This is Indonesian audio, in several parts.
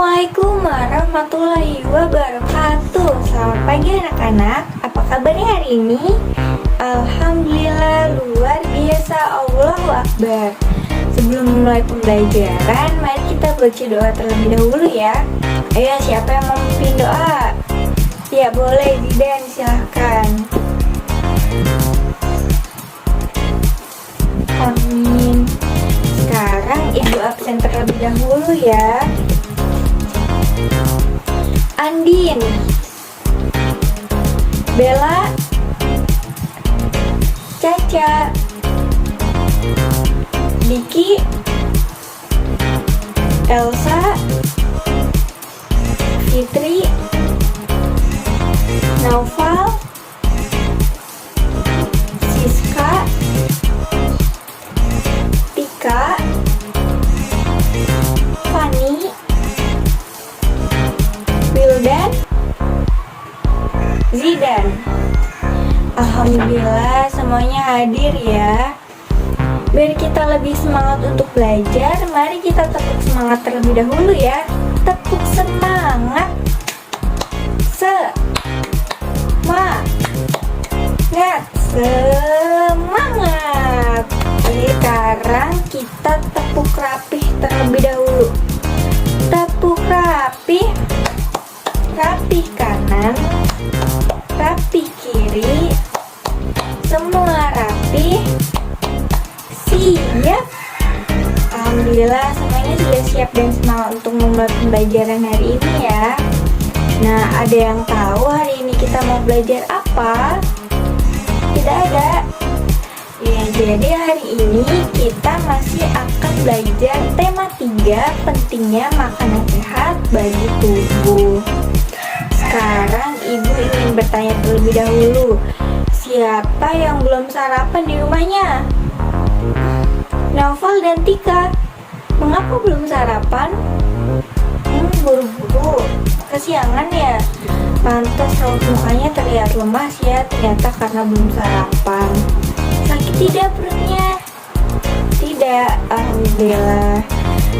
Assalamualaikum warahmatullahi wabarakatuh. Selamat pagi anak-anak. Apa kabarnya hari ini? Alhamdulillah luar biasa. Allahu Akbar. Sebelum memulai pembelajaran, mari kita baca doa terlebih dahulu ya. Ayo, siapa yang mau memimpin doa? Ya boleh, Zidan, silahkan. Amin. Sekarang ibu absen terlebih dahulu ya. Andin, Bella, Caca, Diki, Elsa, Fitri, Naufal, Siska, Tika, Fani, Wildan, Zidan. Alhamdulillah semuanya hadir ya. Biar kita lebih semangat untuk belajar, mari kita tepuk semangat terlebih dahulu ya. Tepuk semangat. Semangat. Sekarang kita tepuk rapih terlebih dahulu. Tepuk rapih. Rapih kanan, rapih kiri, semua rapih. Siap. Alhamdulillah semuanya sudah siap dan semangat untuk memulai pembelajaran hari ini ya. Nah, ada yang tahu hari ini kita mau belajar apa? Tidak ada. Ya, jadi hari ini kita masih akan belajar tema 3, pentingnya makanan sehat bagi tubuh. Sekarang ibu ingin bertanya terlebih dahulu, siapa yang belum sarapan di rumahnya? Naufal dan Tika, mengapa belum sarapan? Buru-buru, kesiangan ya? Pantas raut mukanya terlihat lemas ya, ternyata karena belum sarapan. Sakit tidak perutnya? Tidak, alhamdulillah.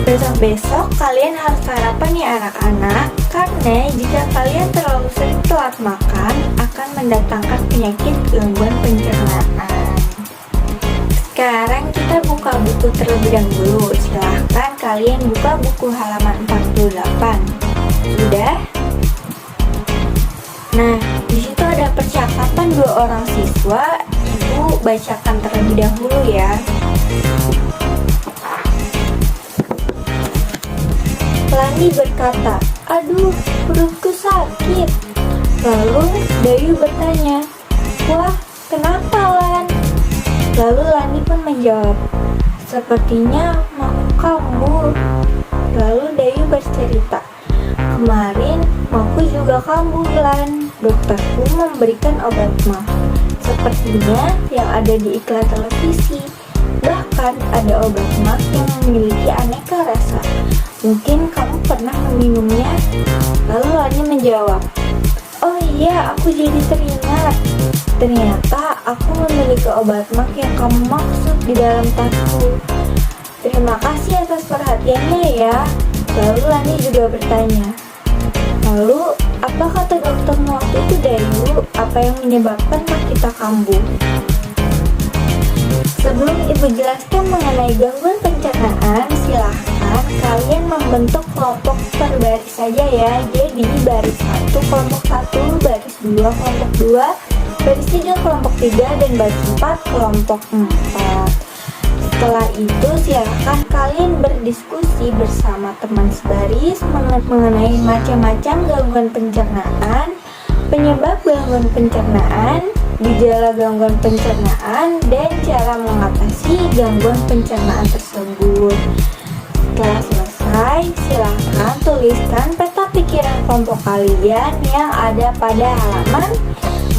Besok-besok kalian harus sarapan ya anak-anak, karena jika kalian terlalu sering telat makan akan mendatangkan penyakit gangguan pencernaan. Sekarang kita buka buku terlebih dahulu. Silahkan kalian buka buku halaman 48. Sudah? Nah, di situ ada percakapan 2 orang siswa. Ibu bacakan terlebih dahulu ya. Lani berkata, "Aduh, perutku sakit." Lalu Dayu bertanya, "Wah, kenapa Lan?" Lalu Lani pun menjawab, "Sepertinya mau kambuh." Lalu Dayu bercerita, "Kemarin mauku juga kambuh Lan. Dokterku memberikan obat mah. Sepertinya yang ada di iklan televisi. Bahkan ada obat mah yang memiliki aneka rasa. Mungkin kamu pernah meminumnya?" Lalu Lani menjawab, "Oh iya, aku jadi teringat. Ternyata aku memiliki obat mak yang kamu maksud di dalam tasku. Terima kasih atas perhatiannya ya." Lalu Lani juga bertanya, "Lalu apa kata doktermu waktu itu Dayu? Apa yang menyebabkan mak kita kambuh?" Sebelum ibu jelaskan mengenai gangguan pencernaan, silahkan kalian membentuk kelompok per baris saja ya. Jadi baris 1 kelompok 1, baris 2 kelompok 2, baris 3 kelompok 3, dan baris 4 kelompok 4. Setelah itu silahkan kalian berdiskusi bersama teman sebaris mengenai macam-macam gangguan pencernaan, penyebab gangguan pencernaan, gejala gangguan pencernaan, dan cara mengatasi gangguan pencernaan tersebut. Setelah selesai, silahkan tuliskan peta pikiran kelompok kalian yang ada pada halaman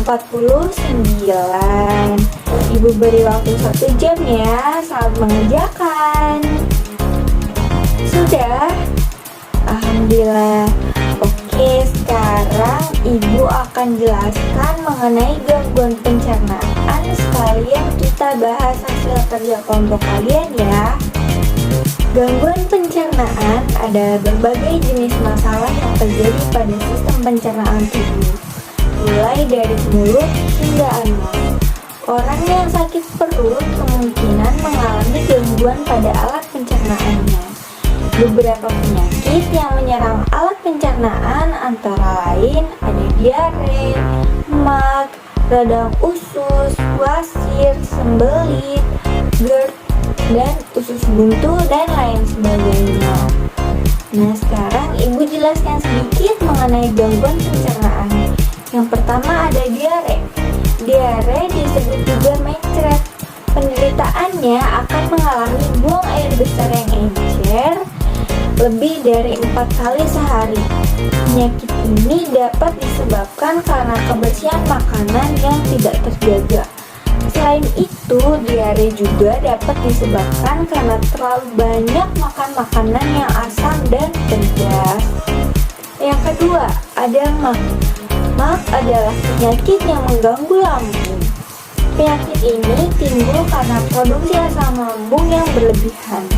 49. Ibu beri waktu 1 jam ya. Selamat mengerjakan. Sudah? Alhamdulillah. Oke, sekarang ibu akan jelaskan mengenai gangguan pencernaan. Sekalian kita bahas hasil kerja kelompok kalian ya. Gangguan pencernaan adalah berbagai jenis masalah yang terjadi pada sistem pencernaan tubuh, mulai dari mulut hingga anus. Orang yang sakit perut kemungkinan mengalami gangguan pada alat pencernaannya. Beberapa penyakit yang menyerang alat pencernaan antara lain ada diare, MAG, radang usus, wasir, sembelit, GERD, dan usus buntu, dan lain sebagainya. Nah, sekarang Ibu jelaskan sedikit mengenai gangguan pencernaan. Yang pertama ada diare. Diare disebut juga mencret. Penderitaannya akan mengalami buang air besar yang encer lebih dari 4 kali sehari. Penyakit ini dapat disebabkan karena kebersihan makanan yang tidak terjaga. Selain itu, diare juga dapat disebabkan karena terlalu banyak makan makanan yang asam dan pedas. Yang kedua, ada MAG. MAG adalah penyakit yang mengganggu lambung. Penyakit ini timbul karena produksi asam lambung yang berlebihan.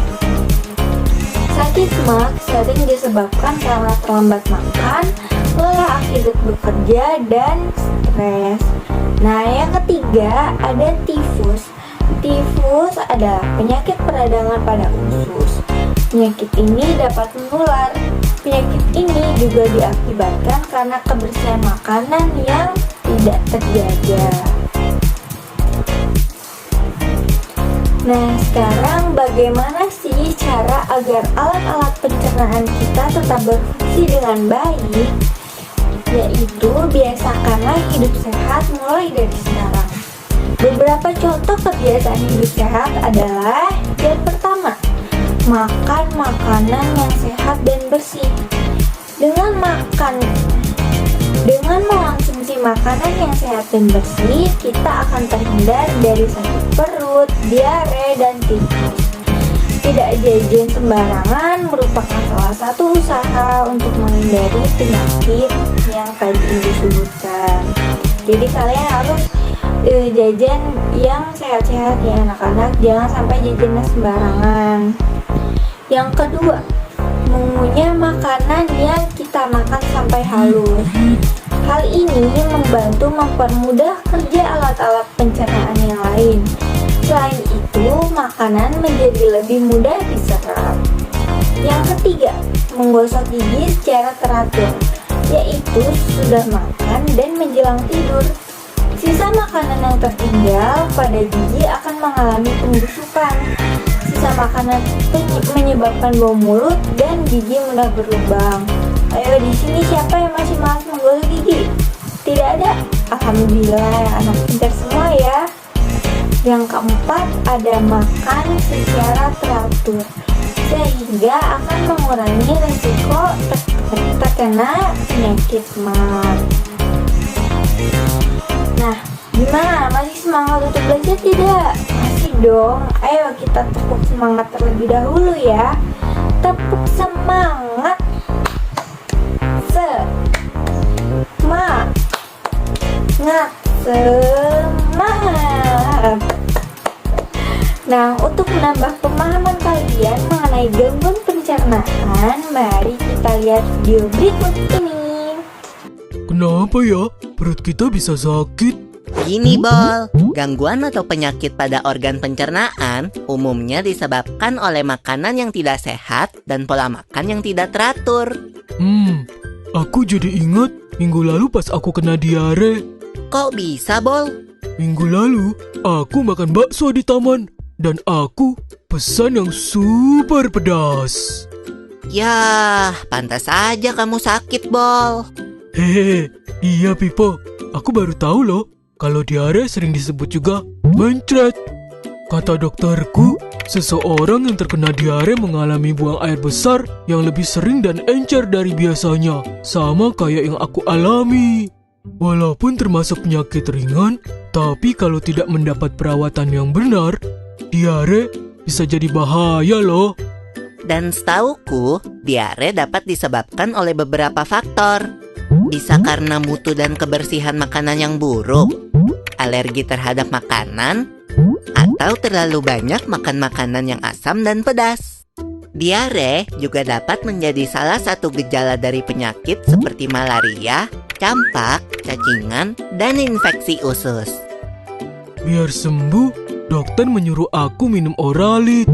Sakit MAG sering disebabkan karena terlambat makan, lelah akibat bekerja, dan stres. Nah, yang ketiga ada tifus. Tifus adalah penyakit peradangan pada usus. Penyakit ini dapat menular. Penyakit ini juga diakibatkan karena kebersihan makanan yang tidak terjaga. Nah, sekarang bagaimana sih cara agar alat-alat pencernaan kita tetap berfungsi dengan baik? Yaitu biasakanlah hidup sehat mulai dari sekarang. Beberapa contoh kebiasaan hidup sehat adalah: yang pertama, makan makanan yang sehat dan bersih. Dengan mengonsumsi makanan yang sehat dan bersih, kita akan terhindar dari sakit perut, diare, dan tifus. Tidak jajan sembarangan merupakan salah satu usaha untuk menghindari penyakit yang tadi Ibu sebutkan. Jadi kalian harus jajan yang sehat-sehat ya anak-anak, jangan sampai jajan sembarangan. Yang kedua, mengunyah makanan yang kita makan sampai halus. Hal ini membantu mempermudah kerja alat-alat pencernaan yang lain. Selain itu, makanan menjadi lebih mudah diserap. Yang ketiga, menggosok gigi secara teratur, yaitu sudah makan dan menjelang tidur. Sisa makanan yang tertinggal pada gigi akan mengalami pembusukan. Sisa makanan menyebabkan bau mulut dan gigi mudah berlubang. Ayo, di sini siapa yang masih malas menggosok gigi? Tidak ada? Alhamdulillah, anak pintar semua ya. Yang keempat, ada makan secara teratur, sehingga akan mengurangi resiko terkena penyakit MAG. Nah, gimana? Masih semangat untuk belajar tidak? Masih dong. Ayo kita tepuk semangat terlebih dahulu ya. Tepuk semangat. Semangat. Nah, untuk menambah pemahaman kalian mengenai gangguan pencernaan, mari kita lihat video berikut ini. Kenapa ya perut kita bisa sakit? Gini, Bol, gangguan atau penyakit pada organ pencernaan umumnya disebabkan oleh makanan yang tidak sehat dan pola makan yang tidak teratur. Aku jadi ingat minggu lalu pas aku kena diare. Kok bisa, Bol? Minggu lalu aku makan bakso di taman dan aku pesan yang super pedas. Yah, pantas aja kamu sakit, Bol. Hehehe, iya Pipo, aku baru tahu loh kalau diare sering disebut juga mencret. Kata dokterku, seseorang yang terkena diare mengalami buang air besar yang lebih sering dan encer dari biasanya, sama kayak yang aku alami. Walaupun termasuk penyakit ringan, tapi kalau tidak mendapat perawatan yang benar, diare bisa jadi bahaya loh. Dan setauku, diare dapat disebabkan oleh beberapa faktor. Bisa karena mutu dan kebersihan makanan yang buruk, alergi terhadap makanan, atau terlalu banyak makan makanan yang asam dan pedas. Diare juga dapat menjadi salah satu gejala dari penyakit seperti malaria, campak, cacingan, dan infeksi usus. Biar sembuh, dokter menyuruh aku minum Oralit.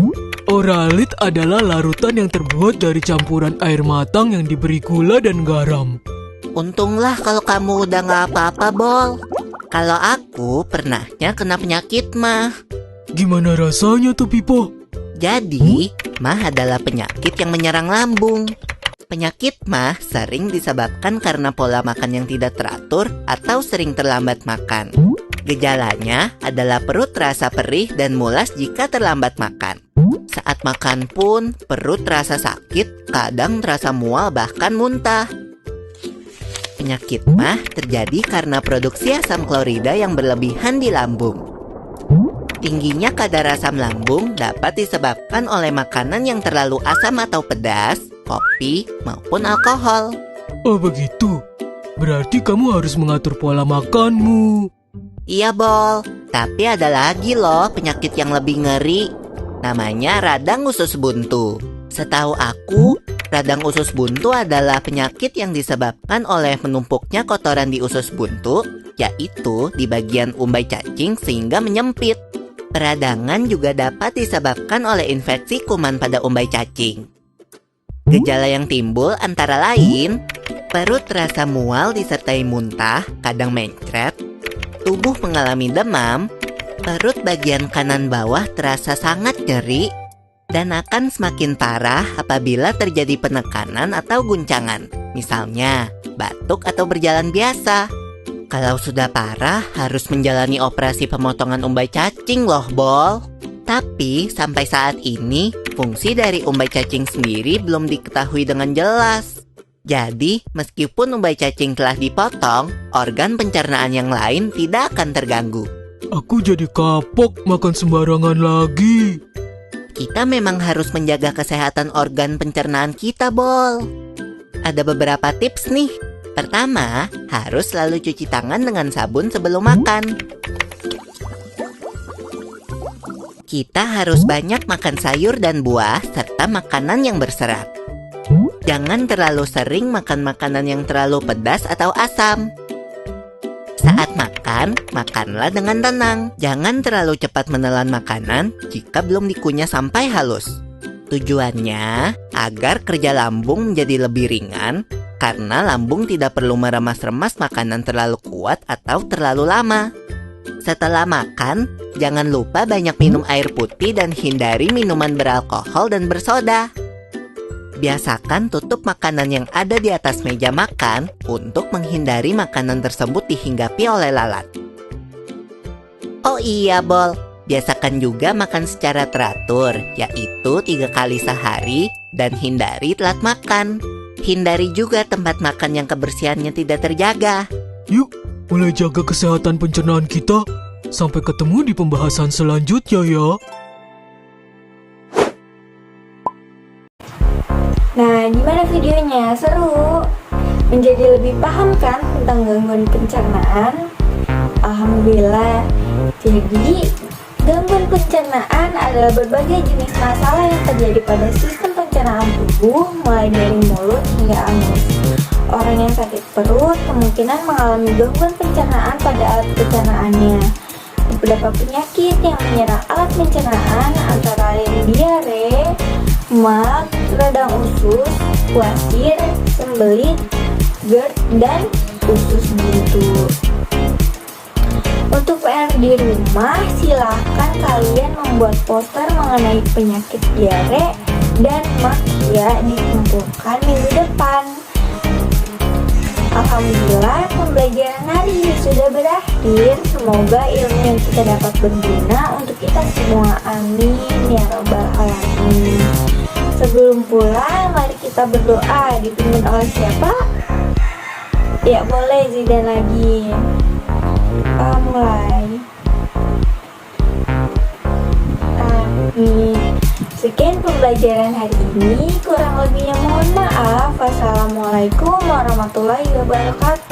Oralit adalah larutan yang terbuat dari campuran air matang yang diberi gula dan garam. Untunglah kalau kamu udah nggak apa-apa, Bol. Kalau aku pernahnya kena penyakit mah. Gimana rasanya tuh, Pipo? Jadi, mah adalah penyakit yang menyerang lambung. Penyakit mah sering disebabkan karena pola makan yang tidak teratur atau sering terlambat makan. Gejalanya adalah perut terasa perih dan mulas jika terlambat makan. Saat makan pun, perut terasa sakit, kadang terasa mual bahkan muntah. Penyakit mah terjadi karena produksi asam klorida yang berlebihan di lambung. Tingginya kadar asam lambung dapat disebabkan oleh makanan yang terlalu asam atau pedas, kopi, maupun alkohol. Oh begitu, berarti kamu harus mengatur pola makanmu. Iya, Bol. Tapi ada lagi loh penyakit yang lebih ngeri. Namanya radang usus buntu. Setahu aku, radang usus buntu adalah penyakit yang disebabkan oleh menumpuknya kotoran di usus buntu, yaitu di bagian umbai cacing sehingga menyempit. Peradangan juga dapat disebabkan oleh infeksi kuman pada umbai cacing. Gejala yang timbul antara lain, perut terasa mual disertai muntah, kadang mencret, tubuh mengalami demam, perut bagian kanan bawah terasa sangat nyeri, dan akan semakin parah apabila terjadi penekanan atau guncangan, misalnya batuk atau berjalan biasa. Kalau sudah parah, harus menjalani operasi pemotongan umbai cacing loh, Bol. Tapi, sampai saat ini, fungsi dari umbai cacing sendiri belum diketahui dengan jelas. Jadi, meskipun umbai cacing telah dipotong, organ pencernaan yang lain tidak akan terganggu. Aku jadi kapok makan sembarangan lagi. Kita memang harus menjaga kesehatan organ pencernaan kita, Bol. Ada beberapa tips nih. Pertama, harus selalu cuci tangan dengan sabun sebelum makan. Kita harus banyak makan sayur dan buah serta makanan yang berserat. Jangan terlalu sering makan makanan yang terlalu pedas atau asam. Saat makan, makanlah dengan tenang. Jangan terlalu cepat menelan makanan jika belum dikunyah sampai halus. Tujuannya agar kerja lambung menjadi lebih ringan, karena lambung tidak perlu meremas-remas makanan terlalu kuat atau terlalu lama. Setelah makan, jangan lupa banyak minum air putih dan hindari minuman beralkohol dan bersoda. Biasakan tutup makanan yang ada di atas meja makan untuk menghindari makanan tersebut dihinggapi oleh lalat. Oh iya, Bol. Biasakan juga makan secara teratur, yaitu 3 kali sehari, dan hindari telat makan. Hindari juga tempat makan yang kebersihannya tidak terjaga. Yuk, mulai jaga kesehatan pencernaan kita. Sampai ketemu di pembahasan selanjutnya ya. Nah, gimana videonya? Seru? Menjadi lebih paham kan tentang gangguan pencernaan? Alhamdulillah. Jadi, gangguan pencernaan adalah berbagai jenis masalah yang terjadi pada sistem pencernaan tubuh, mulai dari mulut hingga anus. Orang yang sakit perut kemungkinan mengalami gangguan pencernaan pada alat pencernaannya. Beberapa penyakit yang menyerang alat pencernaan antara lain diare, mual, radang usus, wasir, sembelit, GERD, dan usus buntu. Untuk PR di rumah, silahkan kalian membuat poster mengenai penyakit diare dan MAK ya dikumpulkan minggu depan. Alhamdulillah, pembelajaran hari ini sudah berakhir. Semoga ilmu yang kita dapat berguna untuk kita semua. Amin ya rabbal alamin. Sebelum pulang, mari kita berdoa. Dipimpin oleh siapa? Ya boleh Zidan lagi. Mulai. Amin. Sekian pembelajaran hari ini. Kurang lebihnya mohon maaf. Wassalamualaikum warahmatullahi wabarakatuh.